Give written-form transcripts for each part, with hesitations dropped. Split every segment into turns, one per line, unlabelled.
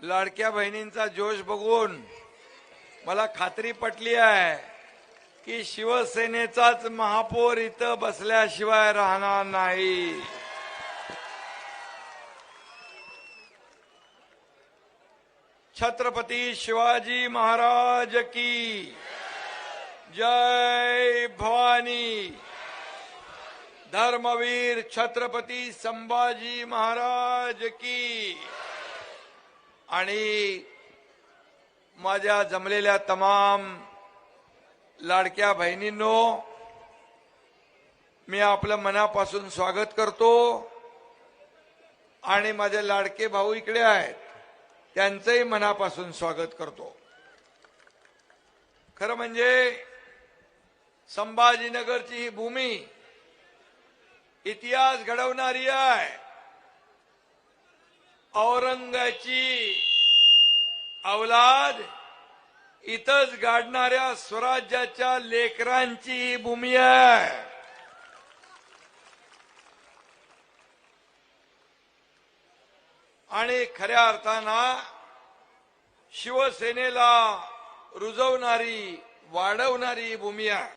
लाडक्या बहिणींचा जोश बघून मला खात्री पटली आहे की शिवसेनेचाच महापौर इथं बसल्याशिवाय राहणार नाही। छत्रपती शिवाजी महाराज की जय भवानी। धर्मवीर छत्रपती संभाजी महाराज की। आणि माझ्या जमलेल्या तमाम लाडक्या बहिणींनो, मी आपलं मनापासून स्वागत करतो आणि माझे लाडके भाऊ इकडे आहेत त्यांचंही मनापासून स्वागत करतो। खरं म्हणजे संभाजीनगरची ही भूमी इतिहास घडवणारी आहे। औरंगाची औलाद इथंच गाडणाऱ्या स्वराज्याच्या लेकरांची ही भूमी आहे। आणि खऱ्या अर्थानं शिवसेनेला रुजवणारी वाढवणारी भूमी आहे।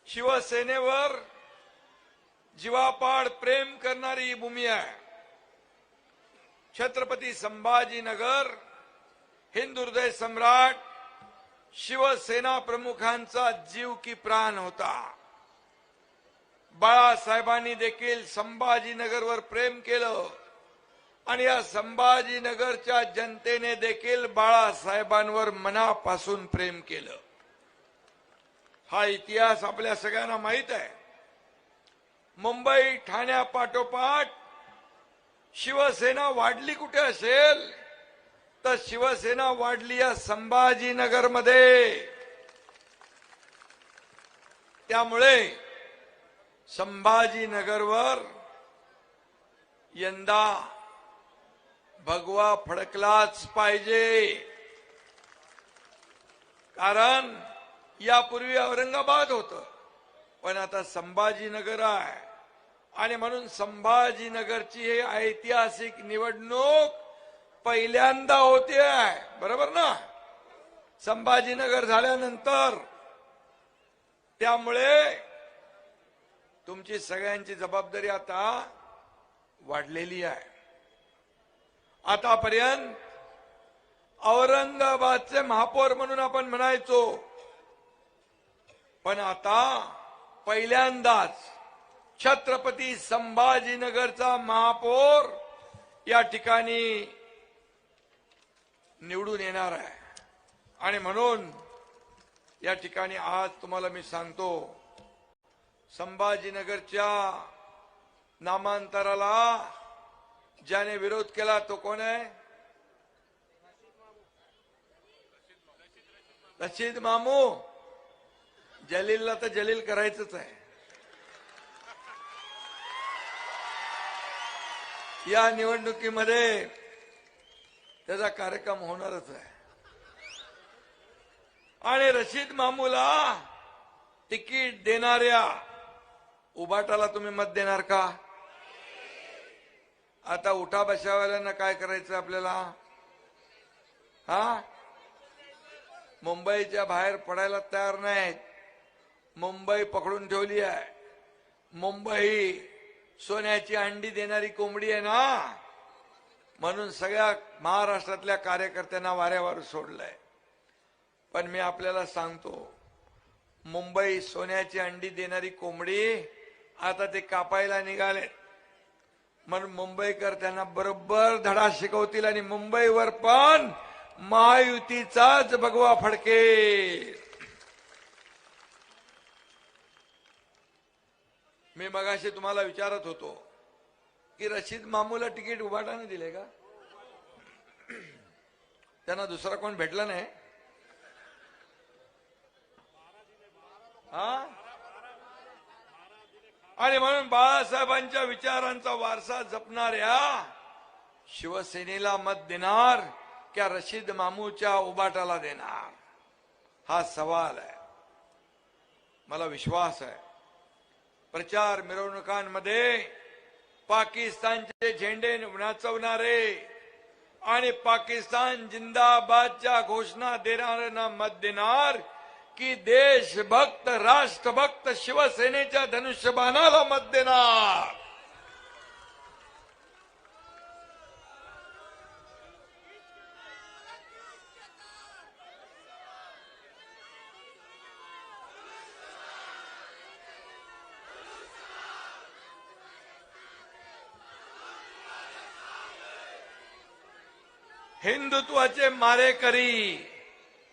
शिवसेनेवर जीवापाड प्रेम करणारी भूमी आहे। छत्रपती संभाजीनगर हिंदू हृदय सम्राट शिवसेना प्रमुखांचा जीव की प्राण होता। बाळासाहेबांनी देखील संभाजीनगरवर प्रेम केलं आणि या संभाजीनगरच्या जनतेने देखील बाळासाहेबांवर मनापासून प्रेम केलं। हा इतिहास आपल्या सगळ्यांना माहित आहे। मुंबई ठाण्यापाठोपाठ शिवसेना वाढली कुठे असेल तर शिवसेना वाढली या संभाजीनगरमध्ये। त्यामुळे संभाजीनगरवर यंदा भगवा फडकलाच पाहिजे। कारण यापूर्वी औरंगाबाद होतं पण आता संभाजीनगर आहे आणि म्हणून संभाजीनगरची ही ऐतिहासिक निवडणूक पहिल्यांदा होते आहे। बरोबर ना? संभाजीनगर झाल्यानंतर त्यामुळे तुमची सगळ्यांची जबाबदारी आता वाढलेली आहे। आतापर्यंत औरंगाबादचे महापौर म्हणून आपण म्हणायचो पण आता पहिल्यांदाच छत्रपती संभाजीनगरचा महापौर या ठिकाणी निवडून येणार आहे। आणि म्हणून या ठिकाणी आज तुम्हाला मी सांगतो, संभाजीनगरच्या नामांतराला ज्याने विरोध केला तो कोण आहे? रशीद मामू। जलीलला तर जलील करायचंच आहे। या निवडणुकीमध्ये त्याचा कार्यक्रम होणारच आहे। आणि रशीद मामूला तिकीट देणाऱ्या उबाटाला तुम्ही मत देणार का? आता उठा बशावाल्यांना काय करायचं आपल्याला? मुंबईच्या बाहेर पडायला तयार नाहीत। मुंबई पकडून ठेवली आहे। मुंबई सोन्याची अंडी देणारी कोंबडी आहे ना, म्हणून सगळ्या महाराष्ट्रातल्या कार्यकर्त्यांना वाऱ्यावर सोडलंय। पण मी आपल्याला सांगतो, मुंबई सोन्याची अंडी देणारी कोंबडी आता ते कापायला निघाले। म्हणून मुंबईकर त्यांना बरोबर धडा शिकवतील आणि मुंबईवर पण महायुतीचाच भगवा फडकेल। मी मगाशी तुम्हाला विचारत होतो की रशीद मामूला तिकीट उभाटाने दिले का? त्यांना दुसरा कोण भेटला नाही? आणि म्हणून बाळासाहेबांच्या विचारांचा वारसा जपणाऱ्या शिवसेनेला मत देणार क्या रशीद मामूच्या उबाटाला देणार? हा सवाल आहे। मला विश्वास आहे प्रचार मिरवणुकांमध्ये पाकिस्तानचे झेंडे नाचवणारे आणि पाकिस्तान जिंदाबादच्या घोषणा देणाऱ्यांना मत देणार की देशभक्त राष्ट्रभक्त शिवसेनेच्या धनुष्यबाणाला मत देणार.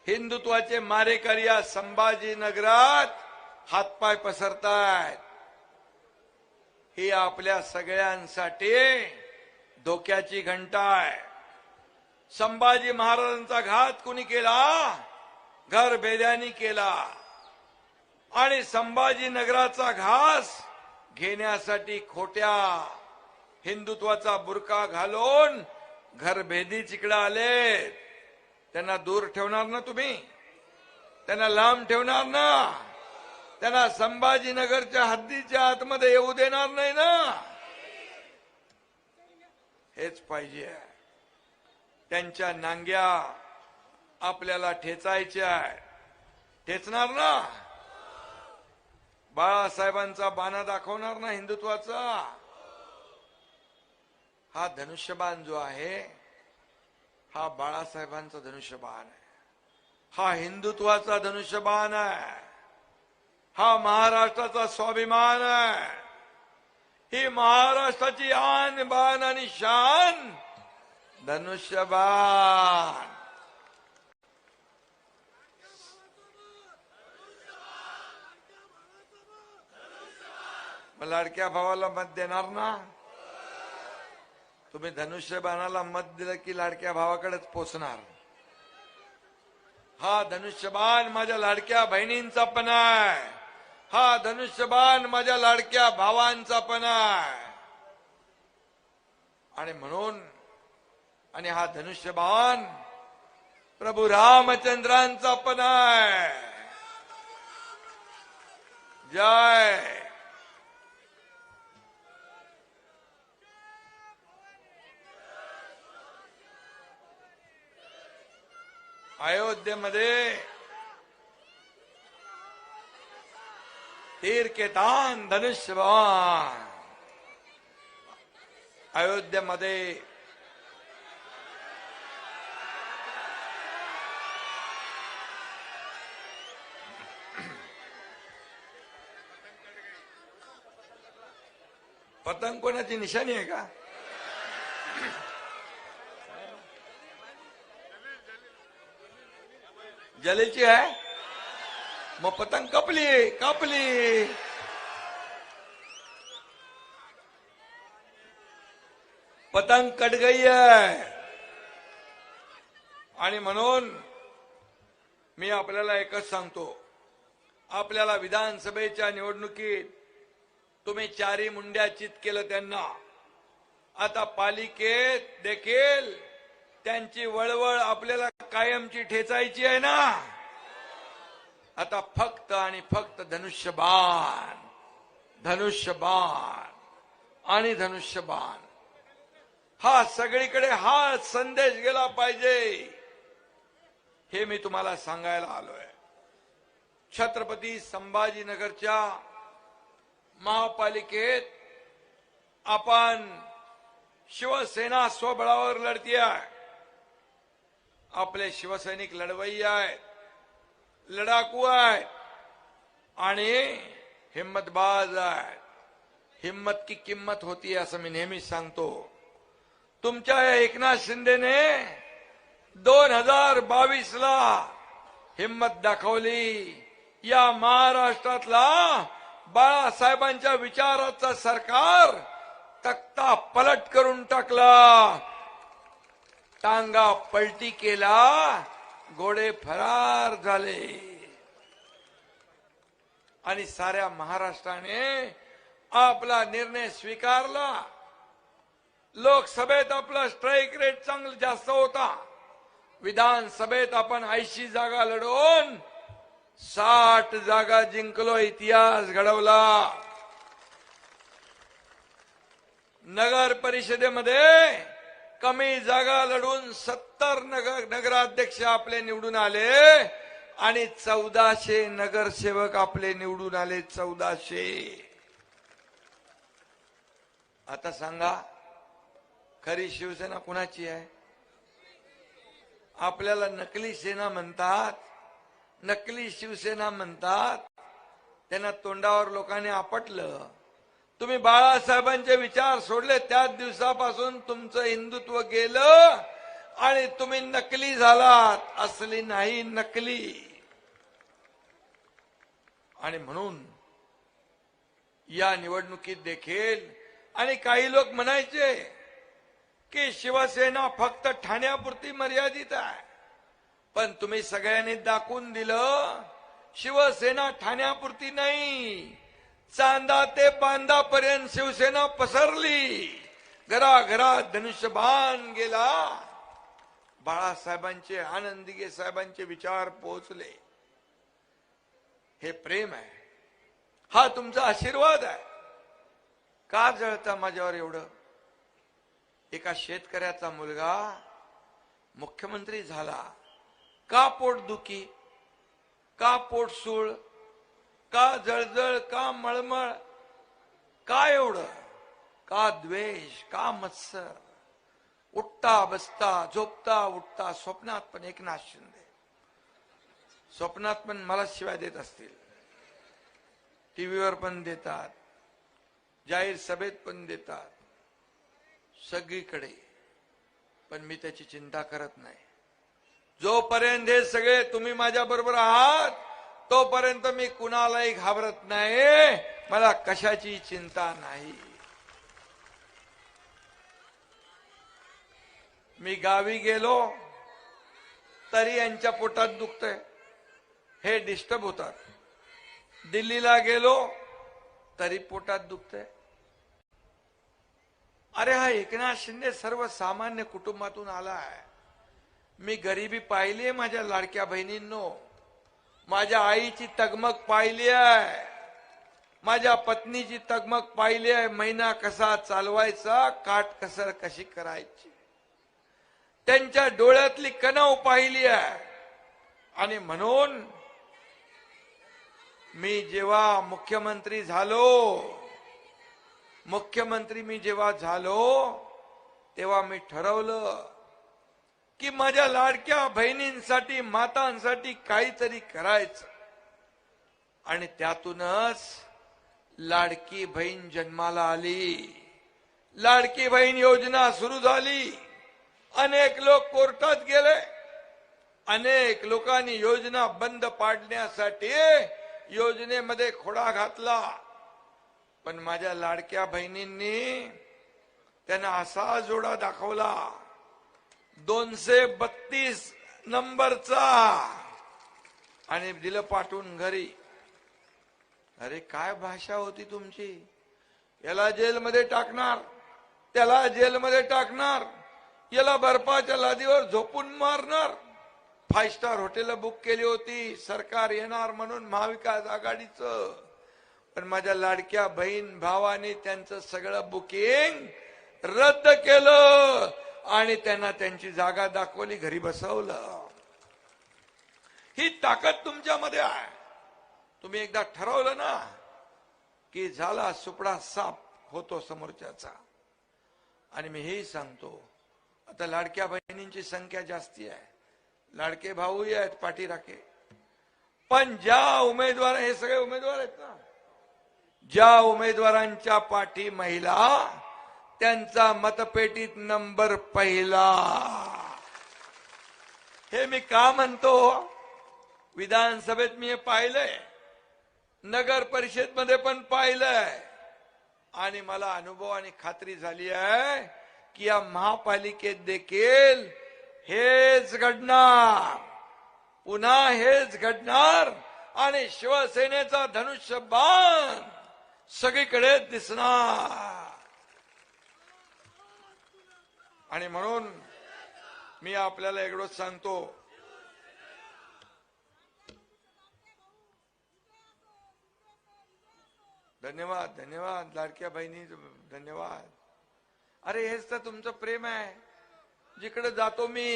हिंदुत्वाचे मारेकरी या संभाजीनगरात हातपाय पसरतायत. ही आपल्या सगळ्यांसाठी धोक्याची घंटा आहे. संभाजी महाराजांचा घात कुणी केला? घरभेद्यांनी केला. आणि संभाजीनगराचा घास घेण्यासाठी खोट्या हिंदुत्वाचा बुरका घालून घरभेदी तिकडे आले. त्यांना दूर ठेवणार ना तुम्ही? त्यांना लांब ठेवणार ना? त्यांना संभाजीनगरच्या हद्दीच्या आतमध्ये येऊ देणार नाही ना? हेच पाहिजे. त्यांच्या नांग्या आपल्याला ठेचायच्या. ठेचणार ना? बाळासाहेबांचा बाणा दाखवणार ना हिंदुत्वाचा? हा धनुष्यबाण जो आहे हा बाळासाहेबांचा धनुष्यबाण आहे. हा हिंदुत्वाचा धनुष्यबाण आहे. हा महाराष्ट्राचा स्वाभिमान आहे. ही महाराष्ट्राची आन बान आणि शान धनुष्यबाण. मग लाडक्या भावाला मत देणार ना? तुम्ही धनुष्यबाणाला मत दिलं की लाडक्या भावाकडेच पोचणार. हा धनुष्यबाण माझ्या लाडक्या बहिणींचा पण आहे. हा धनुष्यबाण माझ्या लाडक्या भावांचा पण आहे. आणि म्हणून हा धनुष्यबाण प्रभू रामचंद्रांचा पण आहे. जय. अयोध्येमध्ये तीर के तान धनुष्यबाण. अयोध्येमध्ये पतंग कोणाची निशाणी आहे का? जलेची आहे. मग पतंग कापली. पतंग कट गई आहे. आणि म्हणून मी आपल्याला एकच सांगतो. आपल्याला विधानसभेच्या निवडणुकीत तुम्ही चारी मुंड्या चित केलं त्यांना. आता पालिकेत देखील त्यांची वळवळ आपल्याला कायमची ठेचायची आहे ना. आता फक्त आणि फक्त धनुष्यबाण आणि धनुष्यबाण हा सगळीकडे हा संदेश गेला पाहिजे. हे मी तुम्हाला सांगायला आलोय. छत्रपती संभाजीनगरच्या महापालिकेत आपण शिवसेना स्वबळावर लढतीये. आपले शिवसैनिक लढवय्ये आहेत, लढाकू आहेत आणि हिम्मतबाज आहेत. हिम्मत की किंमत होती असं मी नेहमीच सांगतो. तुमच्या या एकनाथ शिंदेने 2022ला हिम्मत दाखवली. या महाराष्ट्रातला बाळासाहेबांच्या विचाराचा सरकार तख्ता पलट करून टाकला. टांगा पलटी केला, घोडे फरार झाले. आणि साऱ्या महाराष्ट्राने आपला निर्णय स्वीकारला. लोकसभेत आपला स्ट्राईक रेट चांगला जास्त होता. विधानसभेत आपण 80 जागा लढवून 60 जागा जिंकलो. इतिहास घडवला. नगर परिषदेमध्ये कमी जागा लढून 70 नगराध्यक्ष आपले निवडून आले आणि 1400 नगरसेवक आपले निवडून आले. 1400. आता सांगा खरी शिवसेना कुणाची आहे? आपल्याला नकली सेना म्हणतात, नकली शिवसेना म्हणतात. त्यांना तोंडावर लोकांनी आपटलं. तुम्ही बाळासाहेबांचे विचार सोडले त्याच दिवसापासून तुमचं हिंदुत्व गेलं आणि तुम्ही नकली झालात. असली नाही, नकली. आणि म्हणून या निवडणुकीत देखील आणि काही लोक म्हणायचे की शिवसेना फक्त ठाण्यापुरती मर्यादित आहे. पण तुम्ही सगळ्यांनी दाखवून दिलं शिवसेना ठाण्यापुरती नाही, चांदा ते बांधापर्यंत शिवसेना पसरली. घराघरात धनुष्यबाण गेला. बाळासाहेबांचे, आनंद दिघे साहेबांचे विचार पोहोचले. हे प्रेम आहे, हा तुमचा आशीर्वाद आहे. का जळता माझ्यावर एवढं? एका शेतकऱ्याचा मुलगा मुख्यमंत्री झाला. का पोटदुखी, का पोटसूळ, का जळजळ, का मळमळ, का एवढं? का द्वेष, का मत्सर? उठता बसता, झोपता उठता, स्वप्नात पण एकनाथ शिंदे, स्वप्नात पण मला शिवाय देत असतील, टीव्हीवर पण देतात, जाहीर सभेत पण देतात, सगळीकडे. पण मी त्याची चिंता करत नाही. जोपर्यंत हे सगळे तुम्ही माझ्या बरोबर आहात तोपर्यंत मी कुणालाही घाबरत नाही. मला कशाची चिंता नाही. मी गावी गेलो तरी यांच्या पोटात दुखतंय, हे डिस्टर्ब होतात. दिल्लीला गेलो तरी पोटात दुखतंय. अरे हा एकनाथ शिंदे सर्वसामान्य कुटुंबातून आला आहे. मी गरिबी पाहिली आहे माझ्या लाडक्या बहिणींनो. माझ्या आईची तगमग पाहिली आहे, माझ्या पत्नीची तगमग पाहिली आहे. महिना कसा चालवायचा, काटकसर कशी करायची, त्यांच्या डोळ्यातली कणव पाहिली आहे. आणि म्हणून मी जेव्हा मुख्यमंत्री झालो तेव्हा मी ठरवलं की माझ्या लाडक्या बहिणींसाठी, मातांसाठी काहीतरी करायचं. आणि त्यातूनच लाडकी बहीण जन्माला आली. लाडकी बहीण योजना सुरू झाली. अनेक लोक कोर्टात गेले, अनेक लोकांनी योजना बंद पाडण्यासाठी योजनेमध्ये खोडा घातला. पण माझ्या लाडक्या बहिणींनी त्यांना असा जोडा दाखवला 232 नंबरचा आणि दिलं पाठवून घरी. अरे काय भाषा होती तुमची? याला जेलमध्ये टाकणार, त्याला जेलमध्ये टाकणार, याला बर्फाच्या लादीवर झोपून मारणार. 5 स्टार हॉटेल बुक केली होती सरकार येणार म्हणून महाविकास आघाडीचं. पण माझ्या लाडक्या बहीण भावाने त्यांचं सगळं बुकिंग रद्द केलं आणि त्यांना त्यांची जागा दाखवली, घरी बसवलं. ही ताकद तुमच्यामध्ये आहे. तुम्ही एकदा ठरवलं ना की झाला सुपडा साफ होतो समोरच्याचा. आणि मी हेही सांगतो, आता लाडक्या बहिणींची संख्या जास्ती आहे, लाडके भाऊही आहेत पाठीराखे. पण ज्या उमेदवार, हे सगळे उमेदवार आहेत ना, ज्या उमेदवारांच्या पाठी महिला, त्यांचा मतपेटीत नंबर पहिला. हे मी का म्हणतो? विधानसभेत मी हे पाहिलंय, नगर परिषद मध्ये पण पाहिलंय. आणि मला अनुभव आणि खात्री झाली आहे की या महापालिकेत देखील हेच घडणार, पुन्हा हेच घडणार. आणि शिवसेनेचा धनुष्यबाण सगळीकडे दिसणार. आणि म्हणून मी आपल्याला एवढंच सांगतो, धन्यवाद, धन्यवाद लाडक्या बहिणी, धन्यवाद. अरे हेच तर तुमचं प्रेम आहे. जिकडे जातो मी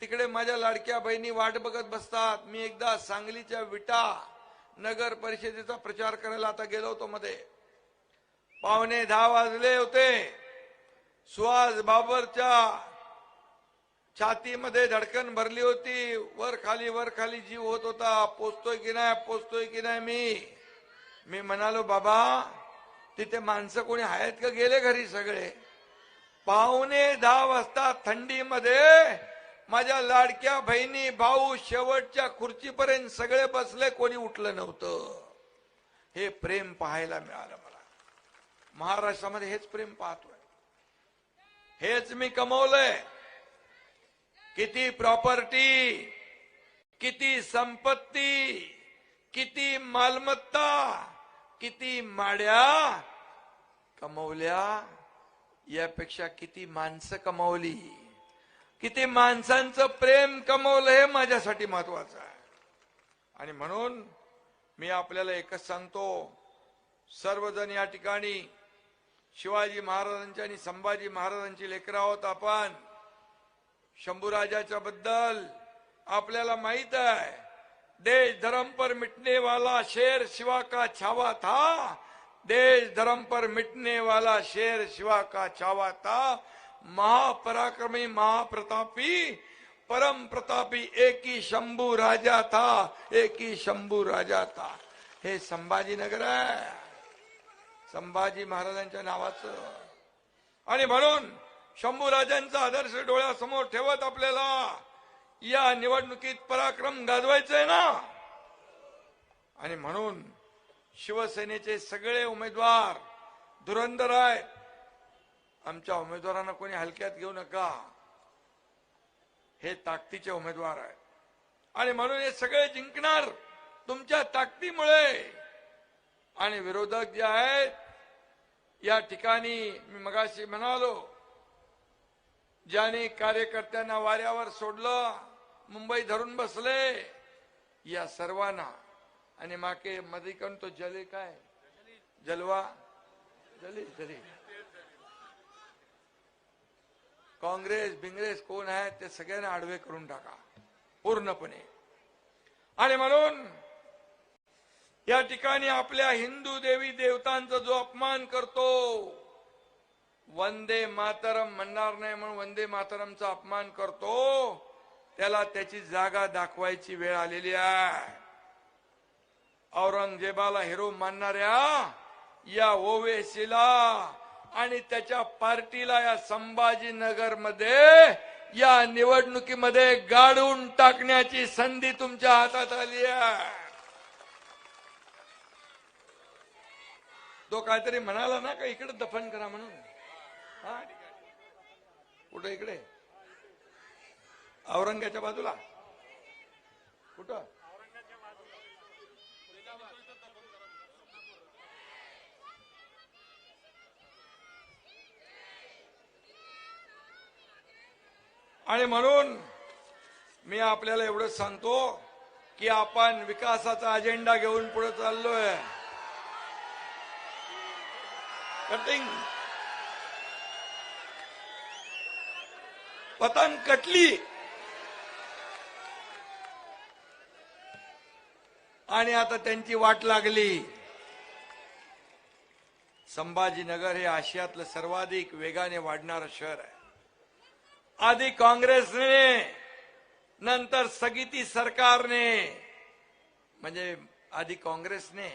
तिकडे माझ्या लाडक्या बहिणी वाट बघत बसतात. मी एकदा सांगलीच्या विटा नगर परिषदेचा प्रचार करायला आता गेलो होतो मध्ये. 9:45 वाजले होते. सुहास बाबरच्या छातीमध्ये धडकन भरली होती. वर खाली जीव होत होता. पोचतोय की नाही मी म्हणालो बाबा तिथे माणसं कोणी आहेत का, गेले घरी सगळे. 9:45 वाजता थंडीमध्ये माझ्या लाडक्या बहिणी भाऊ शेवटच्या खुर्चीपर्यंत सगळे बसले, कोणी उठलं नव्हतं. हे प्रेम पाहायला मिळालं मला. महाराष्ट्रामध्ये हेच प्रेम पाहतोय. हेच मी कमवलंय. किती प्रॉपर्टी, किती संपत्ती, किती मालमत्ता, किती माड्या कमवल्या, यापेक्षा किती माणसं कमवली, किती माणसांचं प्रेम कमवलं, हे माझ्यासाठी महत्वाचं आहे. आणि म्हणून मी आपल्याला एकच सांगतो, सर्वजण या ठिकाणी शिवाजी महाराजांची आणि संभाजी महाराजांची लेकरं आहोत आपण. शंभूराजाच्या बद्दल आपल्याला माहित आहे, देश धर्म पर मिटने वाला शेर शिवा का छावा था, देश धर्म पर मिटने वाला शेर शिवा का छावा था, महापराक्रमी महाप्रतापी परम प्रतापी एक ही शंभू राजा था, एक ही शंभू राजा था. हे संभाजीनगर आहे, संभाजी महाराजांच्या नावाचं. आणि म्हणून शंभू राजांचा आदर्श डोळ्यासमोर ठेवत आपल्याला या निवडणुकीत पराक्रम गाजवायचंय ना. आणि म्हणून शिवसेनेचे सगळे उमेदवार धुरंधर आहेत. आमच्या उमेदवारांना कोणी हलक्यात घेऊ नका. हे ताकदीचे उमेदवार आहेत. आणि म्हणून हे सगळे जिंकणार तुमच्या ताकदीमुळे. आणि विरोधक जे आहेत या ठिकाणी मी मगाशी म्हणालो, ज्याने कार्यकर्त्यांना वाऱ्यावर सोडलं, मुंबई धरून बसले, या सर्वांना. आणि माके मध्ये तो जले काय जलवा जली काँग्रेस बिंग्रेस कोण आहे ते सगळ्यांना आडवे करून टाका पूर्णपणे. आणि म्हणून या ठिकाणी आपल्या हिंदू देवी देवतांचा जो अपमान करतो, वंदे मातरम म्हणणार नाही म्हणून वंदे मातरमचा अपमान करतो, त्याला त्याची जागा दाखवायची वेळ आलेली आहे. औरंगजेबाला हिरो मानणाऱ्या या ओवेसीला आणि त्याच्या पार्टीला या संभाजीनगर मध्ये या निवडणुकीमध्ये गाडून टाकण्याची संधी तुमच्या हातात आली आहे. तो काहीतरी म्हणाला ना का इकडे दफन करा म्हणून. कुठं इकडे औरंगाच्या बाजूला कुठं आणि म्हणून मी आपल्याला एवढंच सांगतो की आपण विकासाचा अजेंडा घेऊन पुढे चाललोय. कटिंग पतंग कटली आणि आता त्यांची वाट लागली. संभाजीनगर हे आशियातलं सर्वाधिक वेगाने वाढणारं शहर आहे. आधी काँग्रेसने, नंतर स्थगिती सरकारने, म्हणजे आधी काँग्रेसने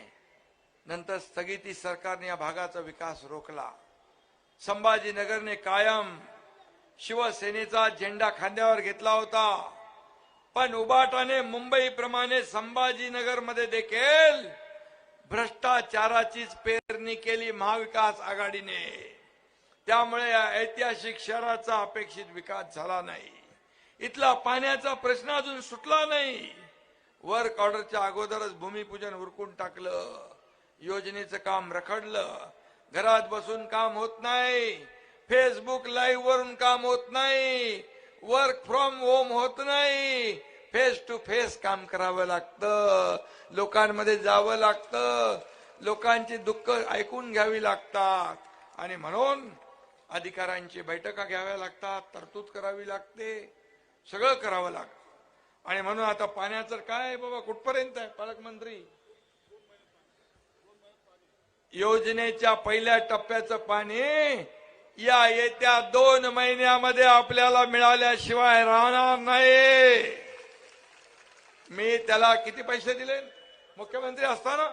नंतर स्थगिती सरकारने या भागाचा विकास रोखला. संभाजीनगरने कायम शिवसेनेचा झेंडा खांद्यावर घेतला होता. पण उबाटाने मुंबईप्रमाणे संभाजीनगरमध्ये देखील भ्रष्टाचाराचीच पेरणी केली महाविकास आघाडीने. त्यामुळे या ऐतिहासिक शहराचा अपेक्षित विकास झाला नाही. इथला पाण्याचा प्रश्न अजून सुटला नाही. वर्क ऑर्डरच्या अगोदरच भूमिपूजन उरकून टाकलं. योजनेचं काम रखडलं. घरात बसून काम होत नाही. फेसबुक लाईव्ह वरून काम होत नाही. वर्क फ्रॉम होम होत नाही. फेस टू फेस काम करावं लागतं. लोकांमध्ये जावं लागतं. लोकांची दुःख ऐकून घ्यावी लागतात. आणि म्हणून अधिकाऱ्यांची बैठका घ्याव्या लागतात, तरतूद करावी लागते, सगळं करावं लागतं. आणि म्हणून आता पाण्याचं काय आहे बाबा, कुठपर्यंत आहे पालकमंत्री? योजनेच्या पहिल्या टप्प्याचं पाणी या येत्या 2 महिन्यामध्ये आपल्याला मिळाल्याशिवाय राहणार नाही. मी त्याला किती पैसे दिले मुख्यमंत्री असताना?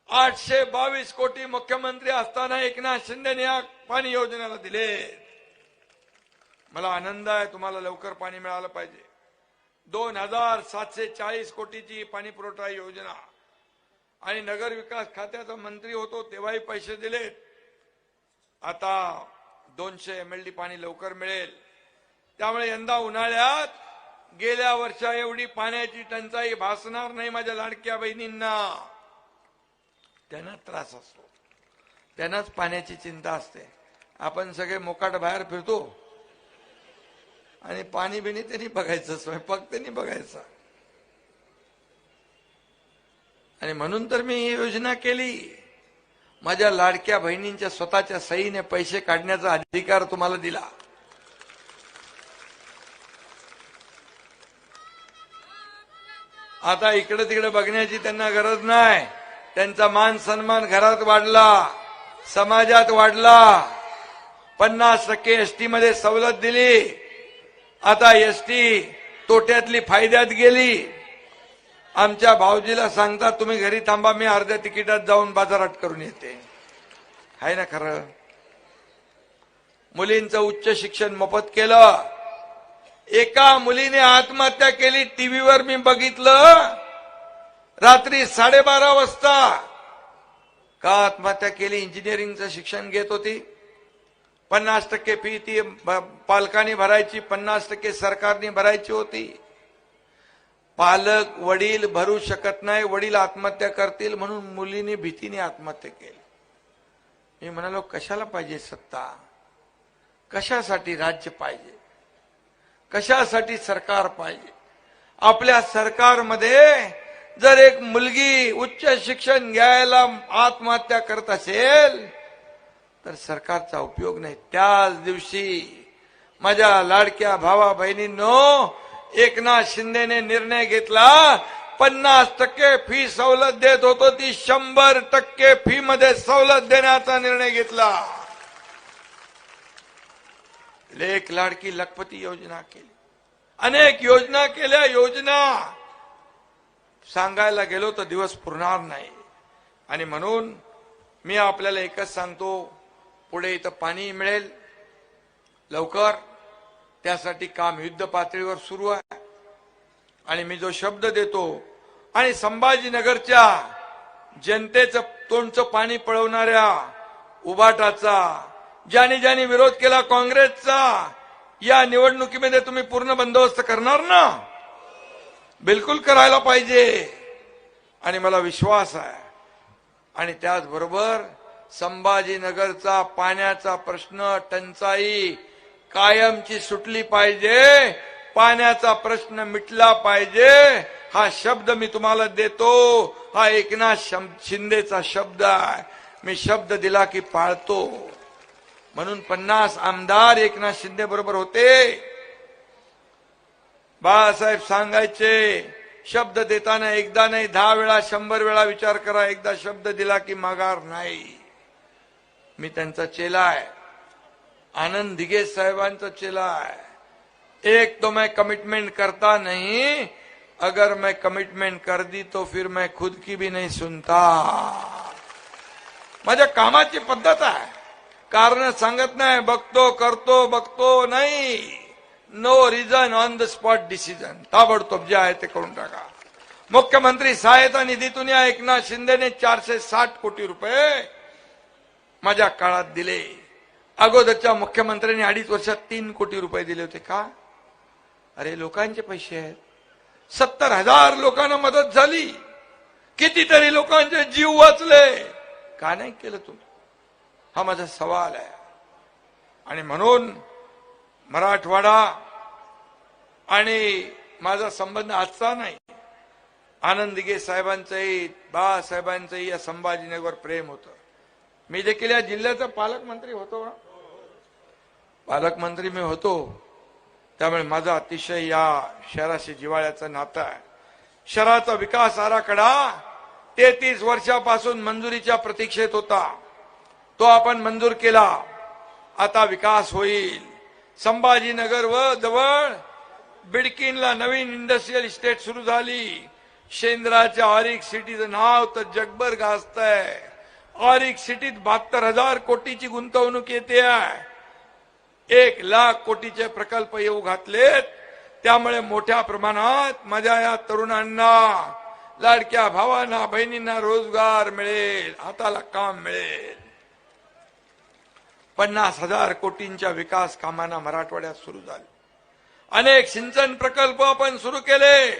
822 कोटी मुख्यमंत्री असताना एकनाथ शिंदेने या पाणी योजनेला दिले. मला आनंद आहे, तुम्हाला लवकर पाणी मिळालं पाहिजे. 2740 कोटीची पाणी पुरवठा योजना आणि नगर विकास खात्याचा मंत्री होतो तेव्हाही पैसे दिले. आता 200 MLD पाणी लवकर मिळेल. त्यामुळे यंदा उन्हाळ्यात गेल्या वर्षा एवढी पाण्याची टंचाई भासणार नाही माझ्या लाडक्या बहिणींना. त्यांना त्रास असतो, त्यांनाच पाण्याची चिंता असते. आपण सगळे मोकाट बाहेर फिरतो आणि पाणी बिणी त्यांनी बघायचं, स्वयंपाक त्यांनी बघायचा. आणि म्हणून तर मी ही योजना केली. माझ्या लाडक्या बहिणींच्या स्वतःच्या सहीने पैसे काढण्याचा अधिकार तुम्हाला दिला. आता इकडे तिकडे बघण्याची त्यांना गरज नाही. त्यांचा मान सन्मान घरात वाढला, समाजात वाढला. 50% एसटी मध्ये सवलत दिली. आता एसटी तोट्यातली फायद्यात गेली. आमच्या भाऊजीला सांगतात तुम्ही घरी थांबा, मी अर्ध्या तिकिटात जाऊन बाजारात करून येते. आहे ना खरं? मुलींचं उच्च शिक्षण मोफत केलं. एका मुलीने आत्महत्या केली, टीव्हीवर मी बघितलं. रात्री 12:30 वाजता. का आत्महत्या केली? इंजिनिअरिंगचं शिक्षण घेत होती. 50% फी ती पालकांनी भरायची, 50% सरकारने भरायची होती. पालक वडील भरू शकत नाही, वडील आत्महत्या करतील म्हणून मुलीने भीतीने आत्महत्या केली. मी म्हणालो कशाला पाहिजे सत्ता? कशासाठी राज्य पाहिजे? कशासाठी सरकार पाहिजे? आपल्या सरकारमध्ये जर एक मुलगी उच्च शिक्षण घ्यायला आत्महत्या करत असेल तर सरकारचा उपयोग नाही. त्याच दिवशी माझ्या लाडक्या भावा बहिणींनो, एकनाथ शिंदेने निर्णय घेतला. 50% फी सवलत देत होतो, ती 100% फी मध्ये सवलत देण्याचा निर्णय घेतला. लेक लाडकी लखपती योजना केली, अनेक योजना केल्या. योजना सांगायला गेलो तर दिवस पुरणार नाही. आणि म्हणून मी आपल्याला एकच सांगतो, पुढे इथं पाणी मिळेल लवकर. त्यासाठी काम युद्ध पातळीवर सुरू आहे. आणि मी जो शब्द देतो आणि संभाजीनगरच्या जनतेचं तोंडचं पाणी पळवणाऱ्या उबाटाचा ज्याने ज्याने विरोध केला काँग्रेसचा, या निवडणुकीमध्ये तुम्ही पूर्ण बंदोबस्त करणार ना? बिलकुल करायला पाहिजे. आणि मला विश्वास आहे. आणि त्याचबरोबर संभाजीनगरचा पाण्याचा प्रश्न, टंचाई कायमची सुटली पाहिजे. पाण्याचा प्रश्न मिटला पाहिजे. हा शब्द मी तुम्हाला देतो. हा एकनाथ शिंदेचा शब्द आहे. मी शब्द दिला की पाळतो. म्हणून 50 आमदार एकनाथ शिंदे बरोबर होते. बाळासाहेब सांगायचे, शब्द देताना एकदा नाही 10 वेळा 100 वेळा विचार करा. एकदा शब्द दिला की माघार नाही. मी त्यांचा चेला आहे. आनंद दिघे साहेबांचा चेला आहे. एक तो मैं कमिटमेंट करता नहीं, अगर मैं कमिटमेंट कर दी तो फिर मैं खुद की भी नहीं सुनता. माझ्या कामाची पद्धत आहे. कारण सांगत नाही, बघतो करतो बघतो नाही. No reason on the spot decision. ताबडतोब जे आहे ते करून टाका. मुख्यमंत्री सहायता निधीतून या एकनाथ शिंदेने 460 कोटी रुपये माझ्या काळात दिले. अगोदरच्या मुख्यमंत्र्यांनी 2.5 वर्षात 3 कोटी रुपये दिले होते. का? अरे लोकांचे पैसे आहेत. 70,000 लोकांना मदत झाली. कितीतरी लोकांचे जीव वाचले. का नाही केलं तुम्ही? हा माझा सवाल आहे. आणि म्हणून मराठवाडा आणि माझा संबंध आजचा नाही. आनंद दिघे साहेबांचंही बाळासाहेबांचंही या संभाजीनगरवर प्रेम होतं. मी देखील या जिल्ह्याचा पालकमंत्री होतो, पालकमंत्री मी होतो, त्यामुळे माझा अतिशय या शहराशी जिव्हाळ्याचं नातं आहे. शहराचा विकास आराखडा 33 वर्षापासून मंजुरीच्या प्रतीक्षेत होता, तो आपण मंजूर केला. आता विकास होईल. संभाजीनगर व जवळ बिडकीनला नवीन इंडस्ट्रियल इस्टेट सुरू झाली. शेंद्राच्या ऑरिक सिटीचं नाव तर जगभर गाजतंय. ऑरिक सिटीत 72,000 कोटीची गुंतवणूक येते आहे. 1,00,000 कोटीचे प्रकल्प येऊ घातलेत. त्यामुळे मोठ्या प्रमाणात माझ्या या तरुणांना, लाडक्या भावांना, बहिणींना रोजगार मिळेल, हाताला काम मिळेल. 50,000 कोटींच्या विकास कामांना मराठवाड्यात सुरू झाले. अनेक सिंचन प्रकल्प आपण सुरू केले.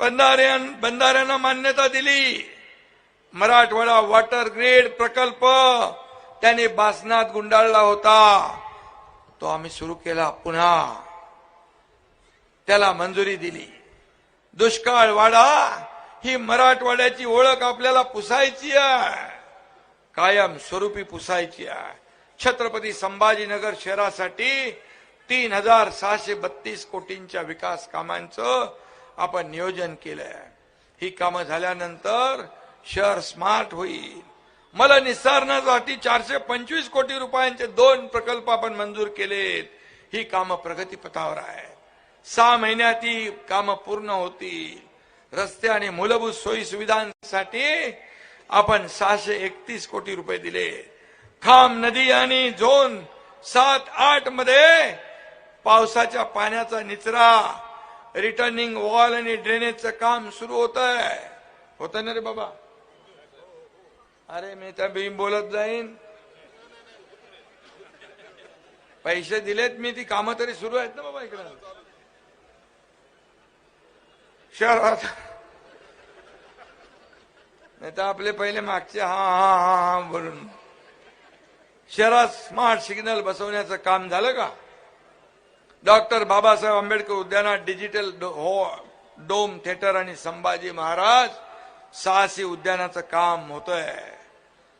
बंधाऱ्यांना मान्यता दिली. मराठवाडा वॉटर ग्रीड प्रकल्प त्याने बासनात गुंडाळला होता, तो आम्ही सुरू केला. पुन्हा त्याला मंजुरी दिली. दुष्काळ वाडा ही मराठवाड्याची ओळख आपल्याला पुसायची आहे, कायम स्वरूपी पुसायची आहे. छत्रपती संभाजीनगर शहरासाठी 3,632 कोटींच्या विकास कामांचं आपण नियोजन केलंय. ही कामं झाल्यानंतर शहर स्मार्ट होईल. मला निस्सारणासाठी 425 कोटी रुपयांचे 2 प्रकल्प आपण मंजूर केलेत. ही कामं प्रगतीपथावर आहेत. 6 महिन्यात ही कामं पूर्ण होतील. रस्ते आणि मूलभूत सोयी सुविधांसाठी आपण 631 कोटी रुपये दिले. खाम नदी आणि झोन 7-8 मध्ये पावसाच्या पाण्याचा निचरा, रिटर्निंग वॉल आणि ड्रेनेजचं काम सुरू होतं ना रे बाबा? अरे मी त्या बी बोलत जाईन. पैसे दिलेत मी, ती कामं तरी सुरू आहेत ना बाबा इकडे शहरात. नाही तर आपले पहिले मागचे हा हा हा हा बोलून. शहरात स्मार्ट सिग्नल बसवण्याचं काम झालं का? डॉक्टर बाबासाहेब आंबेडकर उद्यानात डिजिटल डोम थिएटर आणि संभाजी महाराज साहसी उद्यानाचं काम होतंय.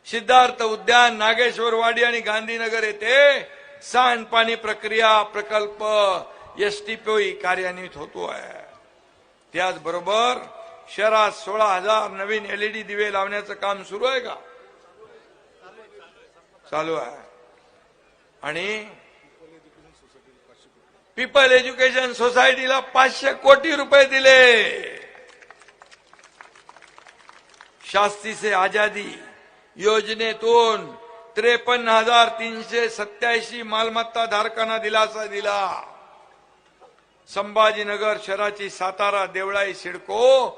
सिद्धार्थ उद्यान, नागेश्वरवाडी आणि गांधीनगर येथे सांडपाणी प्रक्रिया प्रकल्प एसटीपी कार्यान्वित होतोय. त्याचबरोबर शहरात 16,000 नवीन एलईडी दिवे लावण्याचं काम सुरू आहे का? चालू आहे. आणि पीपल एज्युकेशन सोसायटीला 500 कोटी रुपये दिले. शास्त्री से आजादी योजनेतून 53,387 मालमत्ता धारकांना दिलासा दिला. संभाजीनगर शहराची सातारा देवळाई सिडको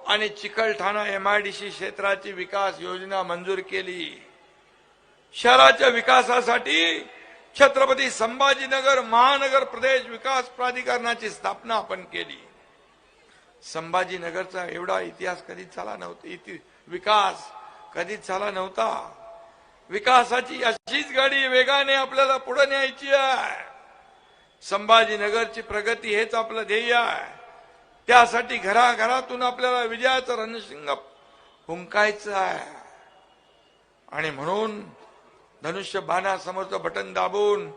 आणि चिकलठाणा एमआयडीसी क्षेत्राची विकास योजना मंजूर केली. शहराच्या विकासासाठी छत्रपती संभाजीनगर महानगर प्रदेश विकास प्राधिकरणाची स्थापना आपण केली. संभाजीनगरचा एवढा इतिहास कधीच झाला नव्हता, विकास कधीच झाला नव्हता. विकासाची अशीच गाडी वेगाने आपल्याला पुढे न्यायची आहे. संभाजीनगरची प्रगती हेच आपलं ध्येय आहे. त्यासाठी घराघरातून आपल्याला विजयाचं रणशिंग हुंकायचं आहे. आणि म्हणून धनुष्य बाणासमोरचं बटन दाबून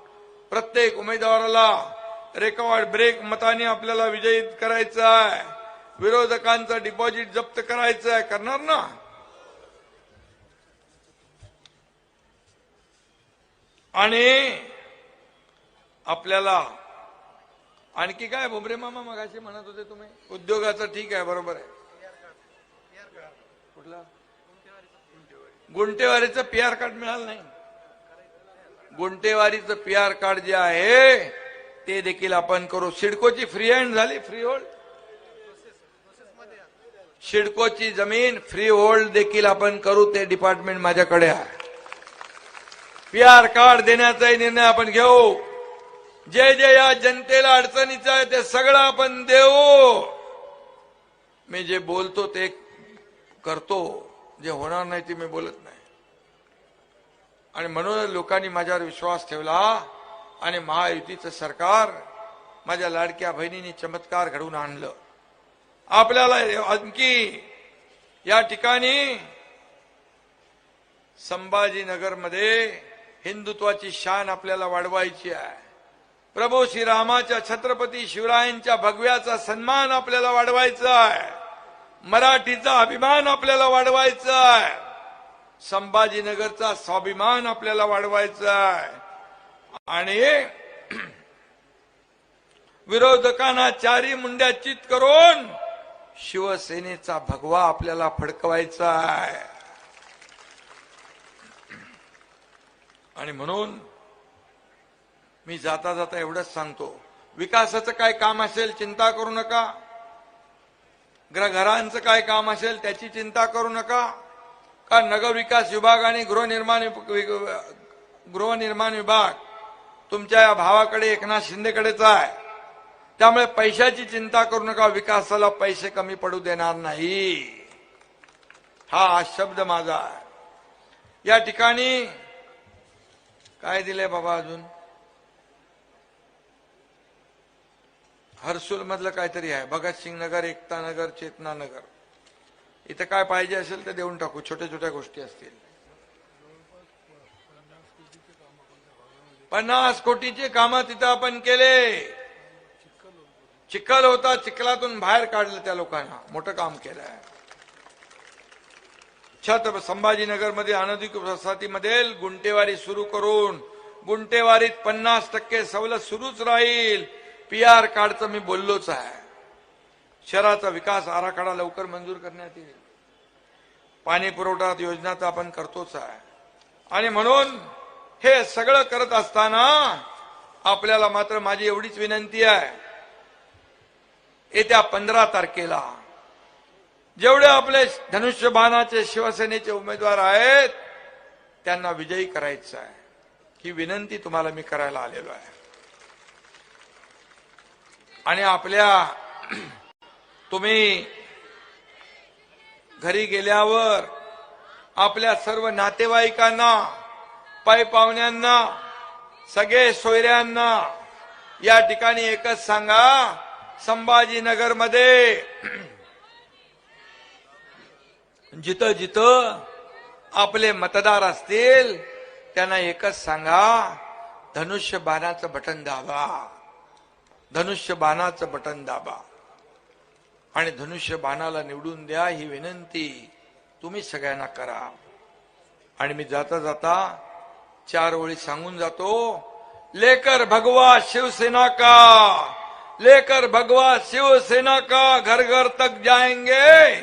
प्रत्येक उमेदवाराला रेकॉर्ड ब्रेक मताने आपल्याला विजयी करायचं आहे. विरोधकांचं डिपॉझिट जप्त करायचं आहे. करणार ना? आणि आपल्याला आणखी काय भुमरे मामा मगाशी म्हणत होते तुम्ही? उद्योगाचं ठीक आहे, बरोबर आहे. कुठला? गुंटेवारीचं पीआर कार्ड मिळालं नाही. गुंटेवारीचं पीआर कार्ड जे आहे ते देखील आपण करू. सिडकोची फ्री हँड झाली, फ्री होल्ड. सिडकोची जमीन फ्री होल्ड देखील आपण करू. ते डिपार्टमेंट माझ्याकडे आहे. पीआर कार्ड देण्याचाही निर्णय आपण घेऊ. जे जे या जनतेला अडचणीचं आहे ते सगळं आपण देऊ. मी जे बोलतो ते करतो, जे होणार नाही ते मी बोलत नाही. आणि म्हणून लोकांनी माझ्यावर विश्वास ठेवला आणि महायुतीचं सरकार माझ्या लाडक्या बहिणींनी चमत्कार घडवून आणलं. आपल्याला आणखी या ठिकाणी संभाजीनगरमध्ये हिंदुत्वाची शान आपल्याला वाढवायची आहे. प्रभू श्रीरामाच्या छत्रपती शिवरायांच्या भगव्याचा सन्मान आपल्याला वाढवायचा आहे. मराठीचा अभिमान आपल्याला वाढवायचा आहे. संभाजीनगरचा स्वाभिमान आपल्याला वाढवायचा आहे. आणि विरोधकांना चारी मुंड्या चित करून शिवसेनेचा भगवा आपल्याला फडकवायचा आहे. आणि म्हणून मी जाता जाता एवढंच सांगतो, विकासाचं काय काम असेल चिंता करू नका. घरांचं काय काम असेल त्याची चिंता करू नका. का नगर विकास विभाग आणि गृहनिर्माण विभाग तुमच्या या भावाकडे एकनाथ शिंदेकडेच आहे. त्यामुळे पैशाची चिंता करू नका. विकासाला पैसे कमी पडू देणार नाही. हा शब्द माझा आहे. या ठिकाणी काय दिलंय बाबा अजून? हर्सुल मधलं काहीतरी आहे. भगतसिंग नगर, एकता नगर, चेतना नगर. इथं काय पाहिजे असेल तर देऊन टाकू. छोट्या छोट्या गोष्टी असतील. 50 कोटीचे कामं तिथं आपण केले. चिखल होता, चिखलातून बाहेर काढलं त्या लोकांना. मोठं काम केलं आहे. संभाजीनगरमध्ये अनधिकृत वसाहतीमध्ये गुंटेवारी सुरू करून गुंटेवारीत 50% सवलत सुरूच राहील. PR कार्डचं मी बोललोच आहे. शहराचा विकास आराखडा लवकर मंजूर करण्यात येईल. पाणी पुरवठा योजनाचा आपण करतोच आहे. आणि म्हणून हे सगळं करत असताना आपल्याला मात्र माझी एवढीच विनंती आहे, येत्या 15 तारखेला जेवढे आपले धनुष्यबाणाचे शिवसेनेचे उमेदवार आहेत त्यांना विजयी करायचं आहे. ही विनंती तुम्हाला मी करायला आलेलो आहे. आणि तुम्ही घरी गेल्यावर आपल्या सर्व नातेवाईकांना, पाय पाहुण्यांना, सगळे सोयऱ्यांना या ठिकाणी एकच सांगा, संभाजीनगरमध्ये जिथं जिथं आपले मतदार असतील त्यांना एकच सांगा, धनुष्यबाणाचं बटन दाबा. धनुष्यबाणाचं बटन दाबा आणि धनुष्यबाणाला निवडून द्या. ही विनंती तुम्ही सगळ्यांना करा. आणि मी जाता जाता 4 ओळी सांगून जातो. लेकर भगवा शिवसेना का, लेकर भगवा शिवसेना का, घर घर तक जाएंगे,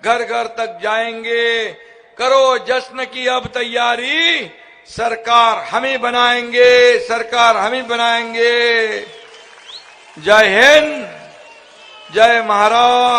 घर घर तक जाएंगे. करो जश्न की अब तैयारी, सरकार हम ही बनाएंगे, सरकार हम ही बनाएंगे. जय हिंद, जय महाराज.